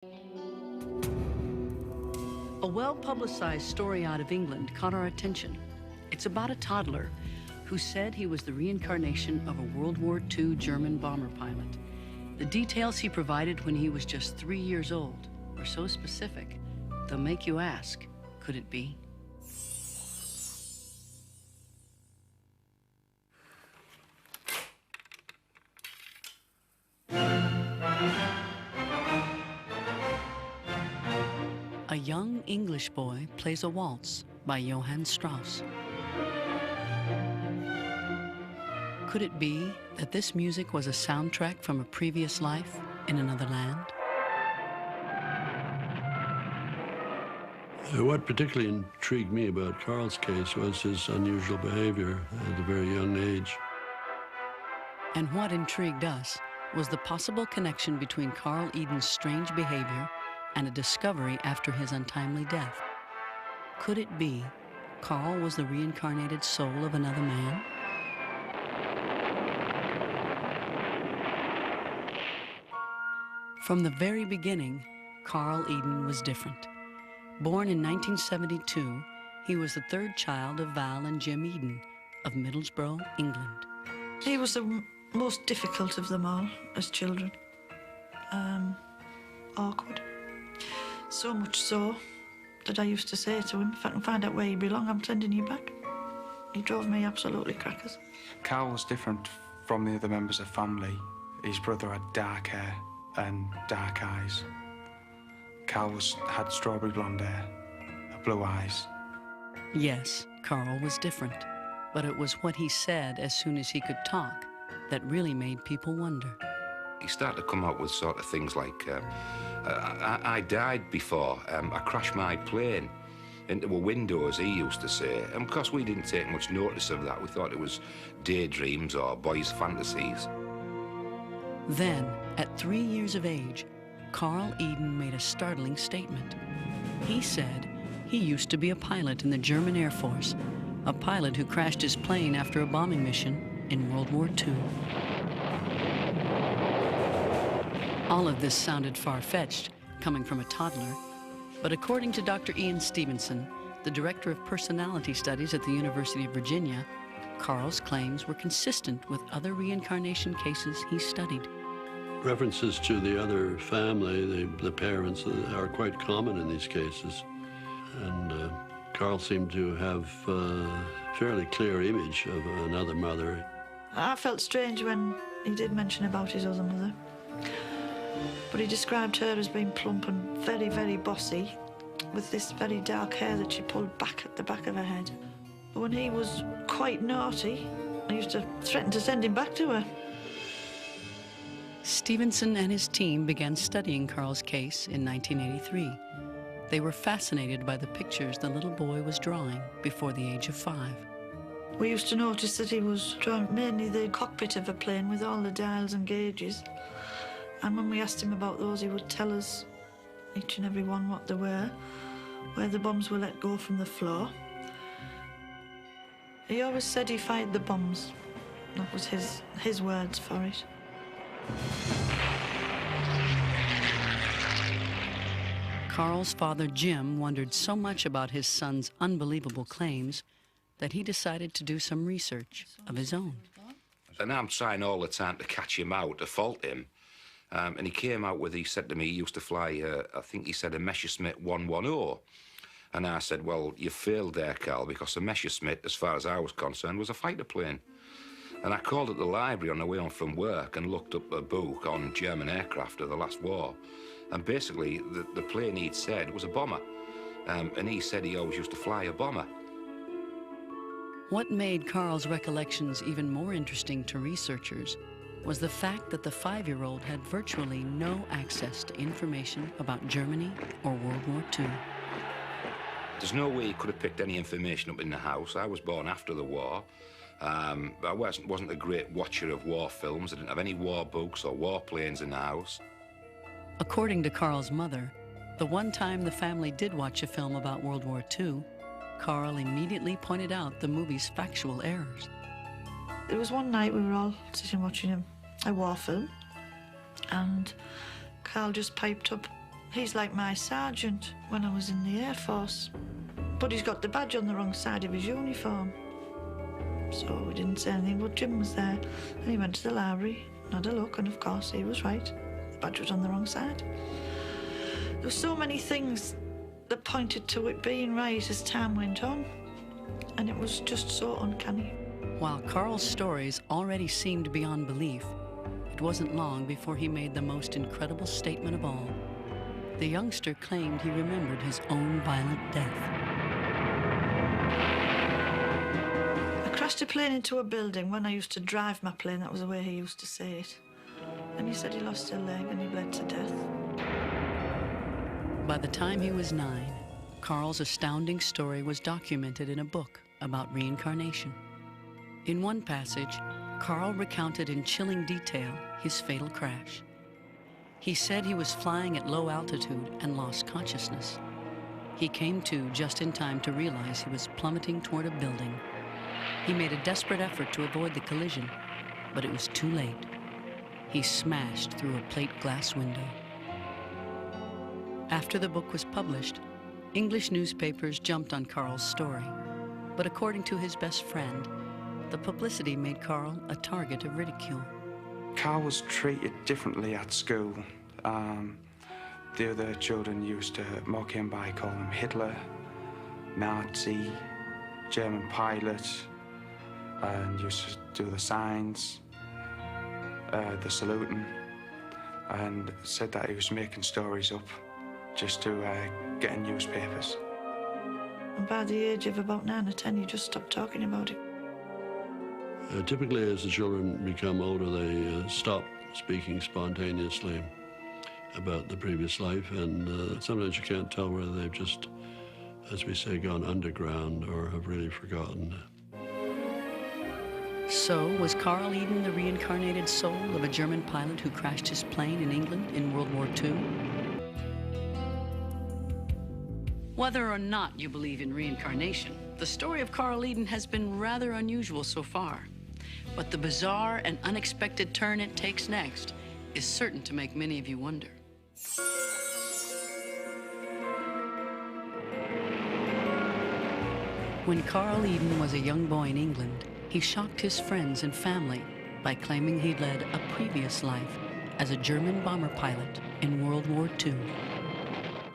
A well-publicized story out of England caught our attention. It's about a toddler who said he was the reincarnation of a World War II German bomber pilot. The details he provided when he was just 3 years old were so specific, they'll make you ask, could it be? A young English boy plays a waltz by Johann Strauss. Could it be that this music was a soundtrack from a previous life in another land? What particularly intrigued me about Carl's case was his unusual behavior at a very young age. And what intrigued us was the possible connection between Carl Edon's strange behavior and a discovery after his untimely death. Could it be Carl was the reincarnated soul of another man? From the very beginning, Carl Edon was different. Born in 1972, he was the third child of Val and Jim Edon of Middlesbrough, England. He was the most difficult of them all as children. Awkward. So much so that I used to say to him, if I can find out where you belong, I'm sending you back. He drove me absolutely crackers. Carl was different from the other members of family. His brother had dark hair and dark eyes. Carl had strawberry blonde hair, blue eyes. Yes, Carl was different, but it was what he said as soon as he could talk that really made people wonder. He started to come out with sort of things like, I died before, I crashed my plane into a window, as he used to say. And of course, we didn't take much notice of that. We thought it was daydreams or boys' fantasies. Then, at 3 years of age, Carl Edon made a startling statement. He said he used to be a pilot in the German Air Force, a pilot who crashed his plane after a bombing mission in World War II. All of this sounded far-fetched, coming from a toddler, but according to Dr. Ian Stevenson, the director of personality studies at the University of Virginia, Carl's claims were consistent with other reincarnation cases he studied. References to the other family, the parents, are quite common in these cases. And Carl seemed to have a fairly clear image of another mother. I felt strange when he did mention about his other mother. But he described her as being plump and very, very bossy, with this very dark hair that she pulled back at the back of her head. But when he was quite naughty, I used to threaten to send him back to her. Stevenson and his team began studying Carl's case in 1983. They were fascinated by the pictures the little boy was drawing before the age of 5. We used to notice that he was drawing mainly the cockpit of a plane with all the dials and gauges. And when we asked him about those, he would tell us, each and every one, what they were, where the bombs were let go from the floor. He always said he fired the bombs. That was his words for it. Carl's father, Jim, wondered so much about his son's unbelievable claims that he decided to do some research of his own. And I'm trying all the time to catch him out, to fault him. And he came out with, he said to me, he used to fly, I think he said a Messerschmitt 110. And I said, well, you failed there, Carl, because a Messerschmitt, as far as I was concerned, was a fighter plane. And I called at the library on the way home from work and looked up a book on German aircraft of the last war. And basically, the plane he'd said was a bomber. And he said he always used to fly a bomber. What made Carl's recollections even more interesting to researchers was the fact that the 5-year-old had virtually no access to information about Germany or World War II. There's no way he could have picked any information up in the house. I was born after the war. I wasn't a great watcher of war films. I didn't have any war books or war planes in the house. According to Carl's mother, the one time the family did watch a film about World War II, Carl immediately pointed out the movie's factual errors. There was one night we were all sitting watching a war film, and Carl just piped up, He's like my sergeant when I was in the Air Force, but he's got the badge on the wrong side of his uniform. So we didn't say anything, but Jim was there, and he went to the library and had a look, and of course he was right. The badge was on the wrong side. There were so many things that pointed to it being right as time went on, and it was just so uncanny. While Carl's stories already seemed beyond belief, it wasn't long before he made the most incredible statement of all. The youngster claimed he remembered his own violent death. I crashed a plane into a building when I used to drive my plane. That was the way he used to say it. And he said he lost a leg and he bled to death. By the time he was 9, Carl's astounding story was documented in a book about reincarnation. In one passage, Carl recounted in chilling detail his fatal crash. He said he was flying at low altitude and lost consciousness. He came to just in time to realize he was plummeting toward a building. He made a desperate effort to avoid the collision, but it was too late. He smashed through a plate glass window. After the book was published, English newspapers jumped on Carl's story. But according to his best friend, the publicity made Carl a target of ridicule. Carl was treated differently at school. The other children used to mock him by calling him Hitler, Nazi, German pilot, and used to do the signs, the saluting, and said that he was making stories up just to get in newspapers. And by the age of about 9 or 10, you just stopped talking about it. Typically, as the children become older, they stop speaking spontaneously about the previous life, and sometimes you can't tell whether they've just, as we say, gone underground or have really forgotten. So, was Carl Edon the reincarnated soul of a German pilot who crashed his plane in England in World War II? Whether or not you believe in reincarnation, the story of Carl Edon has been rather unusual so far. But the bizarre and unexpected turn it takes next is certain to make many of you wonder. When Carl Edon was a young boy in England, he shocked his friends and family by claiming he'd led a previous life as a German bomber pilot in World War II.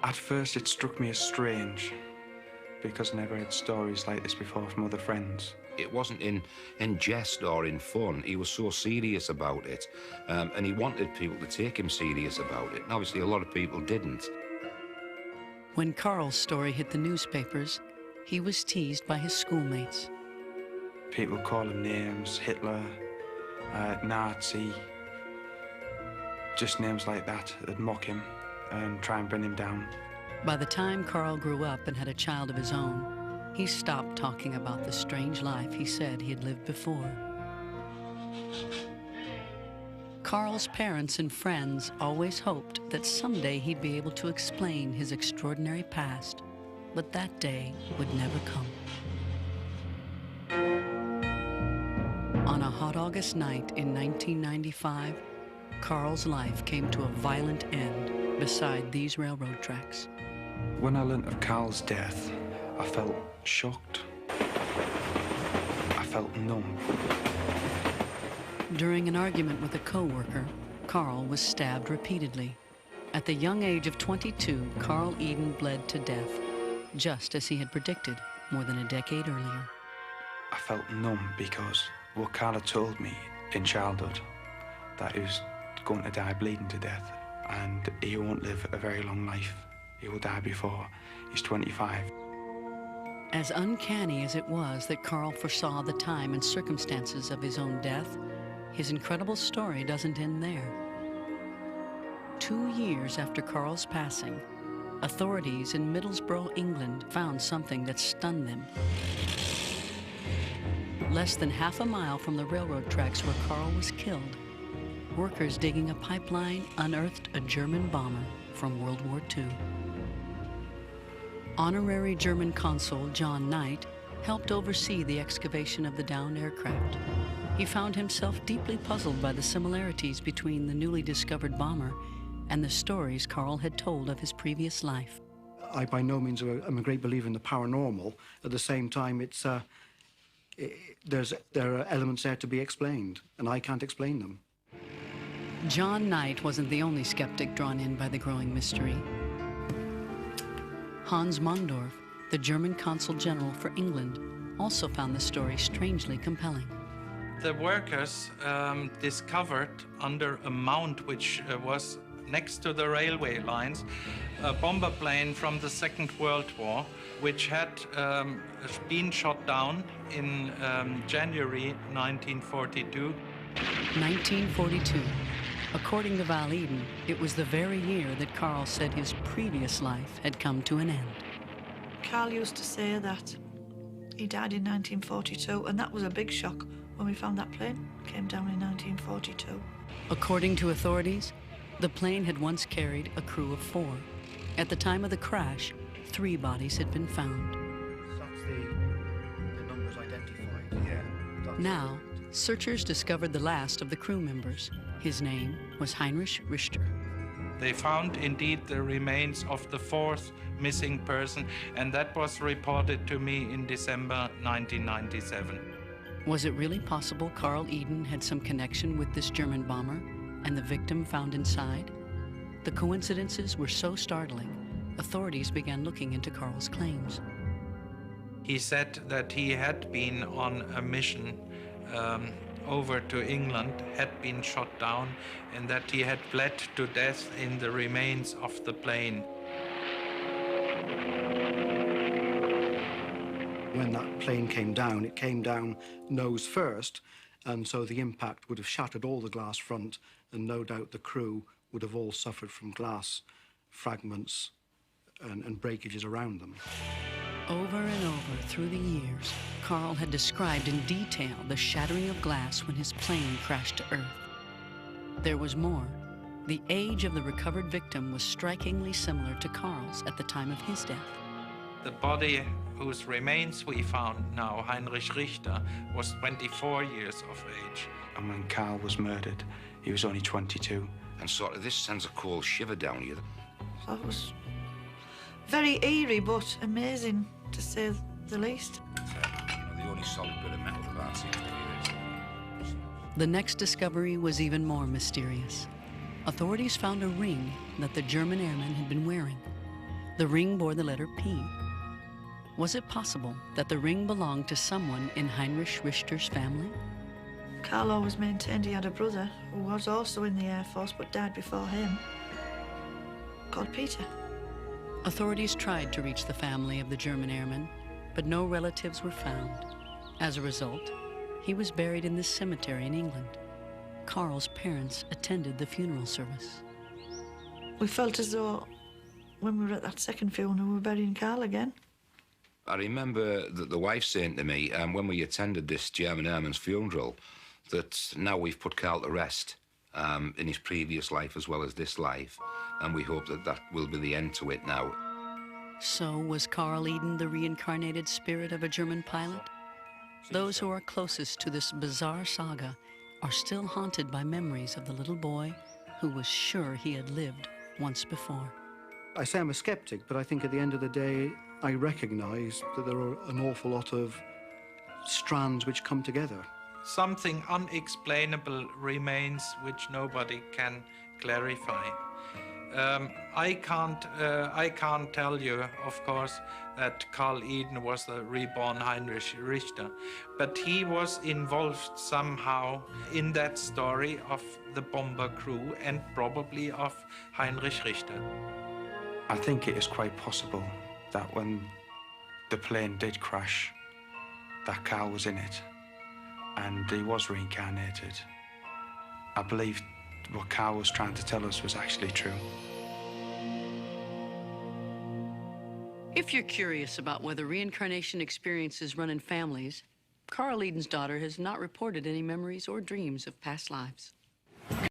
At first, it struck me as strange because I never heard stories like this before from other friends. It wasn't in jest or in fun. He was so serious about it, and he wanted people to take him serious about it. And obviously, a lot of people didn't. When Carl's story hit the newspapers, he was teased by his schoolmates. People call him names, Hitler, Nazi, just names like that that mock him and try and bring him down. By the time Carl grew up and had a child of his own, he stopped talking about the strange life he said he had lived before. Carl's parents and friends always hoped that someday he'd be able to explain his extraordinary past, but that day would never come. On a hot August night in 1995, Carl's life came to a violent end beside these railroad tracks. When I learnt of Carl's death, I felt shocked. I felt numb. During an argument with a co-worker, Carl was stabbed repeatedly. At the young age of 22, Carl Edon bled to death, just as he had predicted more than a decade earlier. I felt numb because what Carl had told me in childhood, that he was going to die bleeding to death, and he won't live a very long life. He will die before he's 25. As uncanny as it was that Carl foresaw the time and circumstances of his own death, his incredible story doesn't end there. 2 years after Carl's passing, authorities in Middlesbrough, England, found something that stunned them. Less than half a mile from the railroad tracks where Carl was killed, workers digging a pipeline unearthed a German bomber from World War II. Honorary German Consul John Knight helped oversee the excavation of the downed aircraft. He found himself deeply puzzled by the similarities between the newly discovered bomber and the stories Carl had told of his previous life. I by no means am a great believer in the paranormal. At the same time, there are elements there to be explained, and I can't explain them. John Knight wasn't the only skeptic drawn in by the growing mystery. Hans Mondorf, the German Consul General for England, also found the story strangely compelling. The workers discovered under a mound which was next to the railway lines a bomber plane from the Second World War, which had been shot down in January 1942. 1942. According to Val Edon, it was the very year that Carl said his previous life had come to an end. Carl used to say that he died in 1942, and that was a big shock when we found that plane came down in 1942. According to authorities, the plane had once carried a crew of 4. At the time of the crash, 3 bodies had been found. That's the numbers identified. Yeah. Now, searchers discovered the last of the crew members. His name was Heinrich Richter. They found indeed the remains of the 4th missing person, and that was reported to me in December 1997. Was it really possible Carl Edon had some connection with this German bomber and the victim found inside? The coincidences were so startling, authorities began looking into Carl's claims. He said that he had been on a mission over to England, had been shot down, and that he had bled to death in the remains of the plane. When that plane came down, it came down nose first, and so the impact would have shattered all the glass front, and no doubt the crew would have all suffered from glass fragments and breakages around them. Over and over through the years, Carl had described in detail the shattering of glass when his plane crashed to Earth. There was more. The age of the recovered victim was strikingly similar to Carl's at the time of his death. The body whose remains we found now, Heinrich Richter, was 24 years of age. And when Carl was murdered, he was only 22. And sort of this sends a cold shiver down you. That was very eerie, but amazing, to say the least. The only solid bit of metal that seems to be this. The next discovery was even more mysterious. Authorities found a ring that the German airman had been wearing. The ring bore the letter P. Was it possible that the ring belonged to someone in Heinrich Richter's family? Carl always maintained he had a brother who was also in the Air Force but died before him, called Peter. Authorities tried to reach the family of the German airman, but no relatives were found. As a result, he was buried in this cemetery in England. Carl's parents attended the funeral service. We felt as though when we were at that second funeral, we were burying Carl again. I remember that the wife saying to me, when we attended this German airman's funeral, that now we've put Carl to rest in his previous life as well as this life, and we hope that that will be the end to it now. So was Carl Edon the reincarnated spirit of a German pilot? Those who are closest to this bizarre saga are still haunted by memories of the little boy who was sure he had lived once before. I say I'm a skeptic, but I think at the end of the day, I recognise that there are an awful lot of strands which come together. Something unexplainable remains which nobody can clarify. I can't tell you, of course, that Carl Edon was the reborn Heinrich Richter, but he was involved somehow in that story of the bomber crew and probably of Heinrich Richter. I think it is quite possible that when the plane did crash, that Carl was in it and he was reincarnated. I believe what Carl was trying to tell us was actually true. If you're curious about whether reincarnation experiences run in families, Carl Edon's daughter has not reported any memories or dreams of past lives.